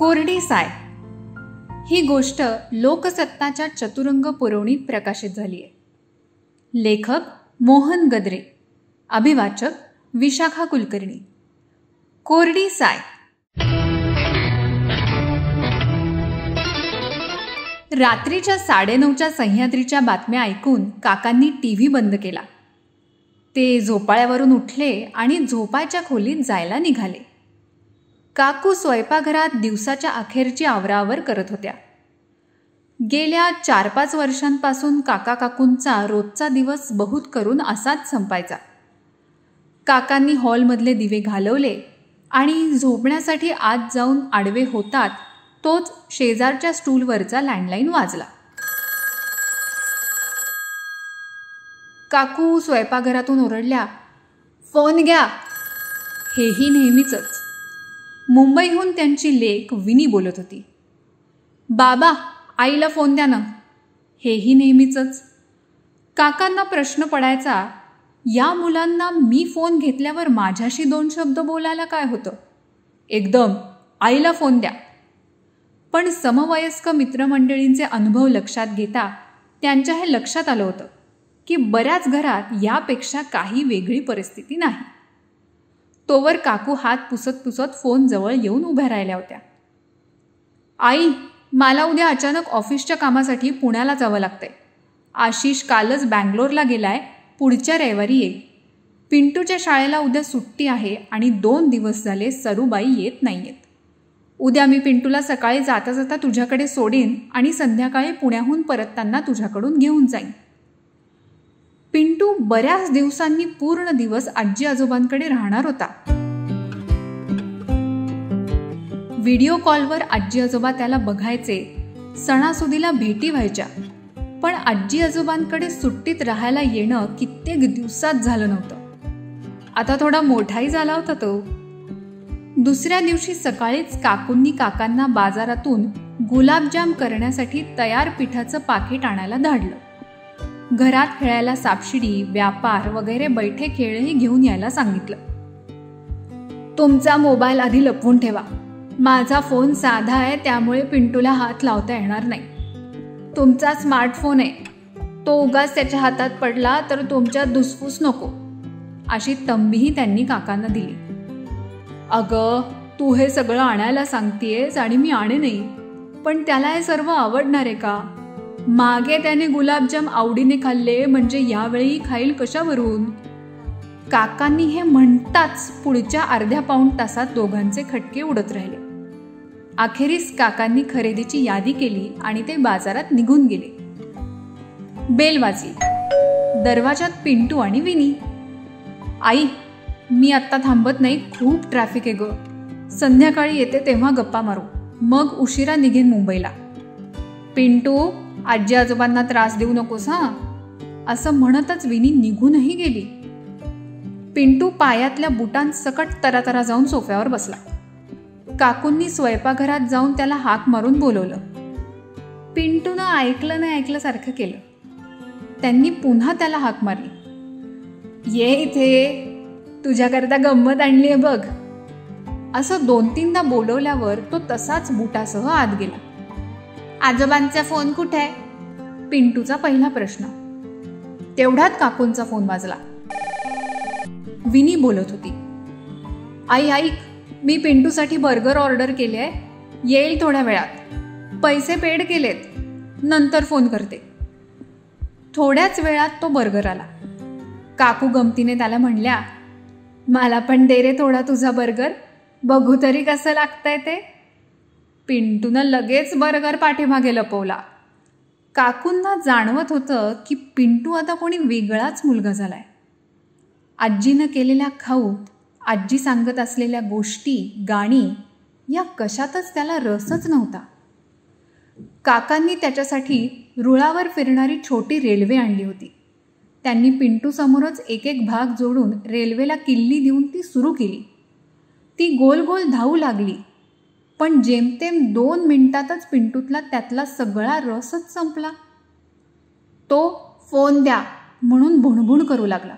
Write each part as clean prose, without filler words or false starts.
कोरडी साय ही गोष्ट लोकसत्ताच्या चतुरंग पुरवणीत प्रकाशित झाली आहे. लेखक मोहन गद्रे, अभिवाचक विशाखा कुलकर्णी. कोरडी साय. रात्रीच्या 9:30च्या सह्याद्रीच्या बातम्या ऐकून काकांनी टीव्ही बंद केला. ते झोपाळ्यावरून उठले आणि झोपायच्या खोलीत जायला निघाले. काकू स्वयंपाकघरात दिवसाच्या अखेरची आवराआवर करत होत्या. गेल्या 4-5 वर्षांपासून काका काकूंचा रोजचा दिवस बहुत करून असाच संपायचा. काकांनी हॉलमधले दिवे घालवले आणि झोपण्यासाठी आत जाऊन आडवे होतात तोच शेजारच्या स्टूलवरचा लँडलाईन वाजला. काकू स्वयंपाकघरातून ओरडल्या, "फोन घ्या." हेही नेहमीचंच. मुंबईहून त्यांची लेक विनी बोलत होती. "बाबा, आईला फोन द्या ना." हेही नेहमीचंच. काकांना प्रश्न पडायचा, या मुलांना मी फोन घेतल्यावर माझ्याशी 2 शब्द बोलायला काय होतं? एकदम आईला फोन द्या. पण समवयस्क मित्रमंडळींचे अनुभव लक्षात घेता त्यांच्या हे लक्षात आलं होतं की बऱ्याच घरात यापेक्षा काही वेगळी परिस्थिती नाही. तोवर काकू हात पुसत पुसत फोन जवळ येऊन उभ्या राहिल्या होत्या. "आई, मला उद्या अचानक ऑफिसच्या कामासाठी पुण्याला जावं लागतंय. आशिष कालच बँगलोरला गेलाय, पुढच्या रविवारी येईल. पिंटूच्या शाळेला उद्या सुट्टी आहे आणि 2 दिवस झाले सरूबाई येत नाहीयेत. उद्या मी पिंटूला सकाळी जाता जाता तुझ्याकडे सोडीन आणि संध्याकाळी पुण्याहून परतताना तुझ्याकडून घेऊन जाईन." पिंटू बऱ्याच दिवसांनी पूर्ण दिवस आजी आजोबांकडे राहणार होता. व्हिडिओ कॉलवर आजी आजोबा त्याला बघायचे, सणासुदीला भेटी व्हायच्या. पण आजी आजोबांकडे सुट्टीत राहायला येणं कित्येक दिवसात झालं नव्हतं. आता थोडा मोठाही झाला होता तो. दुसऱ्या दिवशी सकाळीच काकूंनी काकांना बाजारातून गुलाबजाम करण्यासाठी तयार पिठाचं पाकिट आणायला धाडलं. घरात खेळायला सापशिडी, व्यापार वगैरे बैठे खेळही घेऊन यायला सांगितलं. "तुमचा मोबाईल आधी लपवून ठेवा. माझा फोन साधा आहे, त्यामुळे पिंटूला हात लावता येणार नाही. तुमचा स्मार्टफोन आहे, तो उगाच त्याच्या हातात पडला तर तुमच्या धुसफूस नको." अशी तंबीही त्यांनी काकांना दिली. "अगं, तू हे सगळं आणायला सांगतेस आणि मी आणे नाही, पण त्याला हे सर्व आवडणार आहे का? मागे त्याने गुलाबजाम आवडीने खाल्ले, म्हणजे यावेळी खाईल कशावरून?" काकांनी हे म्हणताच पुढच्या अर्ध्या पाऊण तासात दोघांचे खटके उडत राहिले. अखेरीस काकांनी खरेदीची यादी केली आणि ते बाजारात निघून गेले. बेल वाजली. दरवाजात पिंटू आणि विनी. "आई, मी आत्ता थांबत नाही, खूप ट्रॅफिक आहे ग. संध्याकाळी येते तेव्हा गप्पा मारू, मग उशिरा निघेन मुंबईला." "पिंटू, आजी आजोबांना त्रास देऊ नकोस हा." असं म्हणतच विनी निघूनही गेली. पिंटू पायातल्या बुटांसकट तरातरा जाऊन सोफ्यावर बसला. काकूंनी स्वयंपाकघरात जाऊन त्याला हाक मारून बोलवलं. पिंटूनं ऐकलं नाही ऐकल्यासारखं केलं. त्यांनी पुन्हा त्याला हाक मारली. "ये इथे, तुझ्याकरता गंमत आणली आहे बघ." असं 2-3दा बोलवल्यावर तो तसाच बुटासह आत गेला. "आजोबांचा फोन कुठे आहे?" पिंटूचा पहिला प्रश्न. तेवढ्यात काकूंचा फोन वाजला. विनी बोलत होती. "आई ऐक, मी पिंटूसाठी बर्गर ऑर्डर केले आहे, येईल थोड्या वेळात. पैसे पेड केलेत, नंतर फोन करते." थोड्याच वेळात तो बर्गर आला. काकू गमतीने त्याला म्हणल्या, "मला पण दे रे थोडा तुझा बर्गर, बघू तरी कसं लागतंय ते." पिंटूनं लगेच बर्गर पाठीमागे लपवला. काकूंना जाणवत होतं की पिंटू आता कोणी वेगळाच मुलगा झालाय. आजीनं केलेल्या खाऊत, आजी सांगत असलेल्या गोष्टी, गाणी या कशातच त्याला रसच नव्हता. काकांनी त्याच्यासाठी रुळावर फिरणारी छोटी रेल्वे आणली होती. त्यांनी पिंटूसमोरच एक भाग जोडून रेल्वेला किल्ली देऊन ती सुरू केली. ती गोल गोल धावू लागली. पण जेमतेम 2 मिनिटातच पिंटूतला त्यातला सगळा रसच संपला. तो "फोन द्या" म्हणून भुणभुण करू लागला.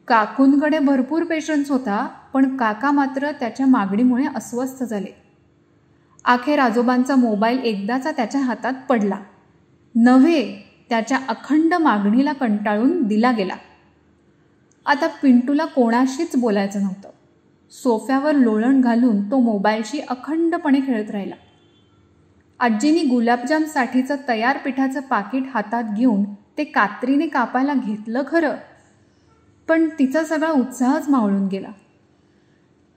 काकूंकडे भरपूर पेशन्स होता, पण काका मात्र त्याच्या मागणीमुळे अस्वस्थ झाले. अखेर आजोबांचा मोबाईल एकदाचा त्याच्या हातात पडला. नव्हे, त्याच्या अखंड मागणीला कंटाळून दिला गेला. आता पिंटूला कोणाशीच बोलायचं नव्हतं. सोफ्यावर लोळण घालून तो मोबाईलशी अखंडपणे खेळत राहिला. आजीनी गुलाबजामसाठीचं तयार पिठाचं पाकिट हातात घेऊन ते कात्रीने कापायला घेतलं खरं, पण तिचा सगळा उत्साहच मावळून गेला.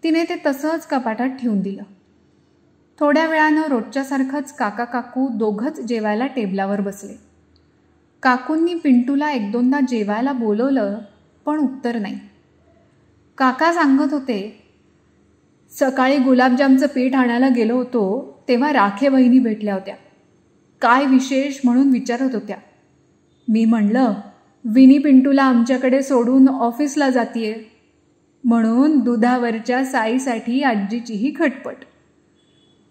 तिने ते तसंच कपाटात ठेवून दिलं. थोड्या वेळानं रोजच्यासारखंच काका काकू दोघंच जेवायला टेबलावर बसले. काकूंनी पिंटूला 1-2दा जेवायला बोलवलं, पण उत्तर नाही. काका सांगत होते, सकाळी गुलाबजामचं पीठ आणायला गेलो होतो तेव्हा राखे बहिणी भेटल्या होत्या. काय विशेष म्हणून विचारत होत्या. मी म्हणलं, विनी पिंटूला आमच्याकडे सोडून ऑफिसला जातीये. म्हणून दुधावरच्या साईसाठी आजीचीही खटपट.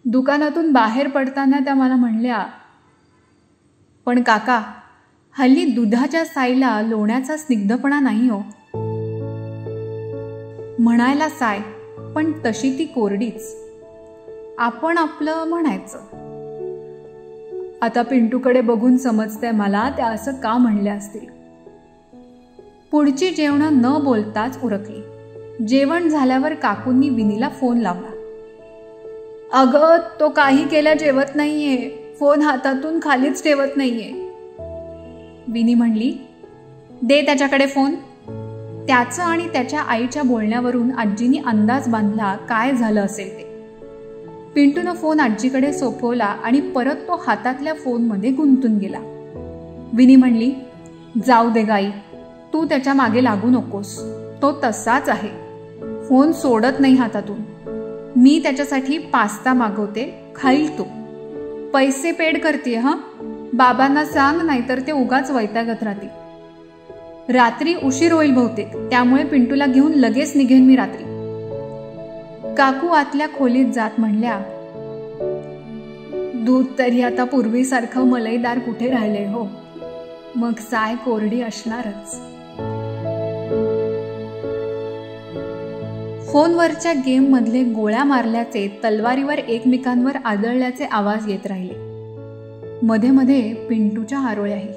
दुकानातून बाहेर पडताना त्या मला म्हणल्या, पण काका, हल्ली दुधाच्या साईला लोण्याचा स्निग्धपणा नाही हो. म्हणायला साय, पण तशी ती कोरडीच. आपण आपलं म्हणायचं. आता पिंटूकडे बघून समजतंय मला त्या असं का म्हणल्या असतील. पुढची जेवणं न बोलताच उरकली. जेवण झाल्यावर काकूंनी विनीला फोन लावला. अगं, तो काही केल्या जेवत नाहीये. फोन हातातून खालीच ठेवत नाहीये. विनी म्हणली, दे त्याच्याकडे फोन. त्याचं आणि त्याच्या आईच्या बोलण्यावरून आजीनी अंदाज बांधला काय झालं असेल ते. पिंटूनं फोन आजीकडे सोपवला आणि परत तो हातातल्या फोनमध्ये गुंतून गेला. विनी म्हणली, जाऊ दे गाई, तू त्याच्या मागे लागू नकोस. तो तसाच आहे, फोन सोडत नाही हातातून. मी त्याच्यासाठी पास्ता मागवते, खाईल तो. पैसे पेड करते. हां, बाबांना सांग, नाहीतर ते उगाच वैतागत राहतील. रात्री उशीर होईल बहुतेक, त्यामुळे पिंटूला घेऊन लगेच निघेन मी रात्री. काकू आतल्या खोलीत जात म्हणल्या, दूध तरी आता पूर्वीसारखं मलईदार कुठे राहिलंय हो. मग साय कोरडी असणारच. फोनवरच्या गेममधले गोळ्या मारल्याचे, तलवारीवर एकमेकांवर आदळल्याचे आवाज येत राहिले. मध्ये मध्ये पिंटूच्या आरोळ्याही.